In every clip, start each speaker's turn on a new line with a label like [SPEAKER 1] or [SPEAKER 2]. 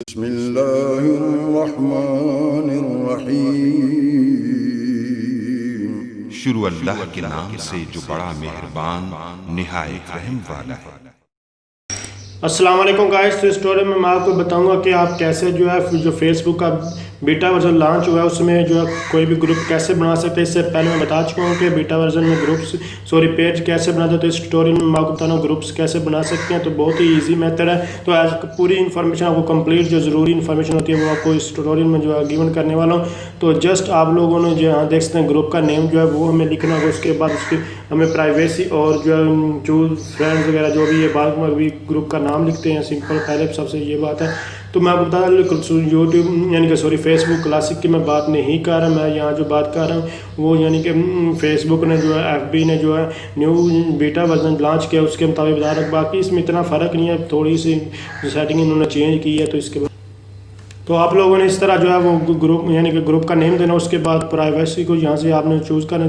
[SPEAKER 1] बिस्मिल्लाहिर्रहमानिर्रहीम। शुरू अल्लाह के नाम से जो बड़ा मेहरबान निहायत रहम वाला है।
[SPEAKER 2] अस्सलाम वालेकुम गाइस। तो इस स्टोरी में मैं आपको बताऊंगा कि आप कैसे जो है जो फेसबुक का बीटा वर्जन लॉन्च हुआ है उसमें जो है कोई भी ग्रुप कैसे बना सकते हैं। इससे पहले मैं बता चुका हूँ कि बीटा वर्जन में पेज कैसे बनाते हैं। तो इस ट्यूटोरियल में मैं आपको बता रहा हूँ ग्रुप्स कैसे बना सकते हैं। तो बहुत ही ईजी मेथड है। तो आज पूरी इन्फॉर्मेशन आपको कंप्लीट जो ज़रूरी इन्फॉर्मेशन होती है वो आपको इस ट्यूटोरियल में जो है गिवन करने वाला हूँ। तो जस्ट आप लोगों ने जो यहाँ देख सकते हैं ग्रुप का नेम जो है वो हमें लिखना होगा। उसके बाद उसकी हमें प्राइवेसी और जो फ्रेंड्स वगैरह जो भी है बाद में भी ग्रुप का नाम लिखते हैं सिंपल। पहले सबसे ये बात है। तो मैं आपको बता दूँ यूट्यूब यानी कि फेसबुक क्लासिक की मैं बात नहीं कर रहा। मैं यहाँ जो बात कर रहा हूँ वो यानी कि फेसबुक ने जो है FB ने जो है न्यू बीटा वर्जन लॉन्च किया उसके मुताबिक बता रहा। बाकी इसमें इतना फ़र्क नहीं है, थोड़ी सी सेटिंग इन्होंने चेंज की है। तो इसके तो आप लोगों ने इस तरह जो है वो ग्रुप यानी कि ग्रुप का नेम देना। उसके बाद प्राइवेसी को यहाँ से आपने चूज़ करना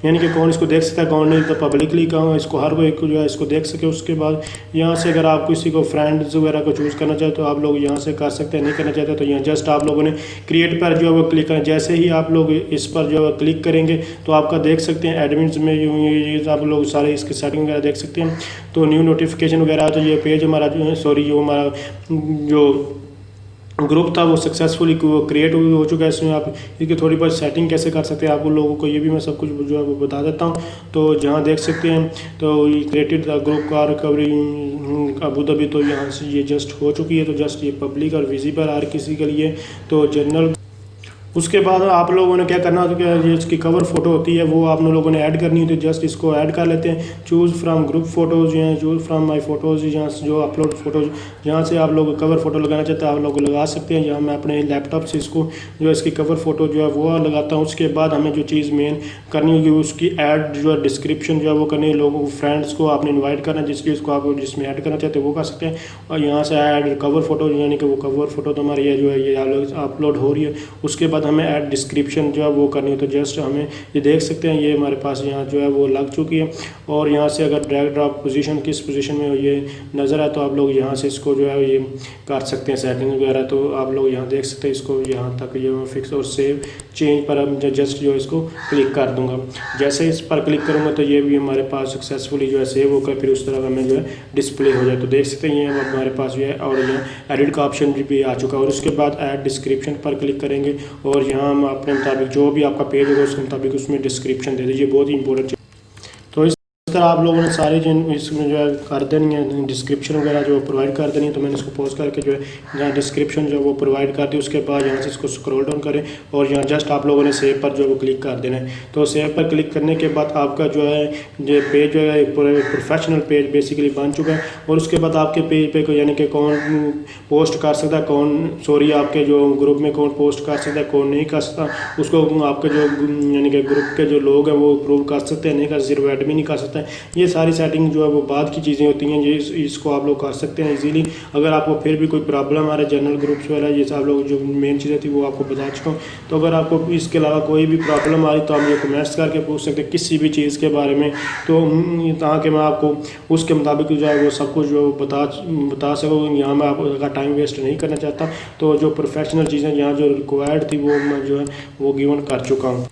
[SPEAKER 2] यानी कि कौन इसको देख सकता है कौन नहीं। तो पब्लिकली कहाँ इसको हर कोई जो है इसको देख सके। उसके बाद यहाँ से अगर आप किसी को फ्रेंड्स वगैरह को चूज़ करना चाहते तो आप लोग यहाँ से कर सकते हैं, नहीं करना चाहते तो यहाँ जस्ट आप लोगों ने क्रिएट पर जो है वो क्लिक करना। जैसे ही आप लोग इस पर जो है क्लिक करेंगे तो आपका देख सकते हैं एडमिन्स में ये आप लोग सारे इसकी सेटिंग वगैरह देख सकते हैं। तो न्यू नोटिफिकेशन वगैरह तो ये पेज हमारा जो है जो हमारा जो ग्रुप था वो सक्सेसफुली क्रिएट हो चुका है। इसमें आप इसकी थोड़ी बहुत सेटिंग कैसे कर सकते हैं आप लोगों को ये भी मैं सब कुछ जो है वो बता देता हूँ। तो जहाँ देख सकते हैं तो ये क्रिएटेड ग्रुप का रिकवरी अबू धाबी, तो यहाँ से ये जस्ट हो चुकी है। तो जस्ट ये पब्लिक और विजिबल हर किसी के लिए तो जनरल। उसके बाद आप लोगों ने क्या करना है कि ये इसकी कवर फोटो होती है वो आप लोगों ने ऐड करनी है। तो जस्ट इसको ऐड कर लेते हैं। चूज़ फ्राम ग्रुप फोटोज़ या चूज़ फ्राम माय फोटोज़ यहाँ से जो अपलोड फोटोज़ जहाँ से आप लोग कवर फोटो लगाना चाहते हैं आप लोग लगा सकते हैं। यहाँ मैं अपने लैपटॉप से इसको जो इसकी कवर फोटो जो है वो लगाता हूँ। उसके बाद हमें जो चीज़ मेन करनी होगी उसकी ऐड जो है डिस्क्रिप्शन जो है वो करनी है। लोगों को फ्रेंड्स को आपने इन्वाइट करना है जिस चीज़ को आप जिसमें ऐड करना चाहते हैं वो कर सकते हैं। और यहाँ से ऐड कवर फोटो यानी कि वो कवर फोटो तो हमारी ये जो है ये अपलोड हो रही है। उसके बाद हमें ऐड डिस्क्रिप्शन जो है वो करनी है। तो जस्ट हमें ये देख सकते हैं ये हमारे पास यहाँ जो है वो लग चुकी है। और यहाँ से अगर ड्रैग ड्रॉप पोजीशन किस पोजीशन में ये नज़र आए तो आप लोग यहाँ से इसको जो है ये कर सकते हैं सेटिंग वगैरह। तो आप लोग यहाँ देख सकते हैं इसको यहाँ तक ये फिक्स और सेव चेंज पर हम जस्ट जो इसको क्लिक कर दूँगा। जैसे इस पर क्लिक करूँगा तो ये भी हमारे पास सक्सेसफुली जो है सेव होकर फिर उस तरह हमें जो है डिस्प्ले हो जाए। तो देख सकते हैं ये हमारे पास जो है और यहाँ एडिट का ऑप्शन भी आ चुका है। और उसके बाद ऐड डिस्क्रिप्शन पर क्लिक करेंगे और यहाँ हम अपने मुताबिक जो भी आपका पेज होगा उसके मुताबिक उसमें डिस्क्रिप्शन दे दीजिए। बहुत ही इंपॉर्टेंट। तो इस तरह आप लोगों ने सारी इसमें जो है कर देनी है डिस्क्रिप्शन वगैरह जो प्रोवाइड कर देनी है। तो मैंने इसको पॉज करके जो है जहाँ डिस्क्रिप्शन जो है वो प्रोवाइड कर दी। उसके बाद यहाँ से इसको स्क्रॉल डाउन करें और यहाँ जस्ट आप लोगों ने सेव पर जो है वो क्लिक कर देना है। तो सेव पर क्लिक करने के बाद आपका जो है ये पेज जो है प्रोफेशनल पेज बेसिकली बन चुका है। और उसके बाद आपके पेज पे यानी कि कौन पोस्ट कर सकता है आपके जो ग्रुप में कौन पोस्ट कर सकता है कौन नहीं कर सकता उसको आपके जो यानी कि ग्रुप के जो लोग हैं वो अप्रूव कर सकते हैं, नहीं कर सिर्फ एडमिन नहीं कर सकता है। ये सारी सेटिंग जो है वो बाद की चीज़ें होती हैं। ये इसको आप लोग कर सकते हैं इजीली। अगर आपको फिर भी कोई प्रॉब्लम आ रहा है जनरल ग्रुप्स वगैरह ये सब लोग जो मेन चीज़ें थी वो आपको बता चुका हूँ। तो अगर आपको इसके अलावा कोई भी प्रॉब्लम आ रही तो आप ये कमेंट्स करके पूछ सकते हैं किसी भी चीज़ के बारे में। तो ताकि मैं आपको उसके मुताबिक जो है वो सब कुछ जो बता सकूँ। यहाँ मैं आपका टाइम वेस्ट नहीं करना चाहता। तो जो प्रोफेशनल चीज़ें यहाँ जो रिक्वायर्ड थी वो मैं जो है वो गिवन कर चुका हूँ।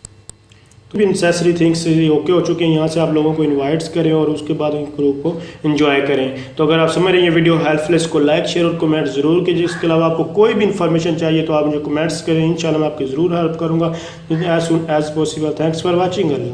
[SPEAKER 2] तो भी नेसेसरी थिंग्स ओके हो चुके हैं। यहाँ से आप लोगों को इनवाइट्स करें और उसके बाद इन ग्रुप को एंजॉय करें। तो अगर आप समझ रहे हैं ये वीडियो हेल्पफुल इसको लाइक शेयर और कमेंट जरूर कीजिए। इसके अलावा आपको कोई भी इन्फॉर्मेशन चाहिए तो आप मुझे कमेंट्स करें, इंशाल्लाह मैं आपकी ज़रूर हेल्प करूँगा as soon as possible. Thanks for watching.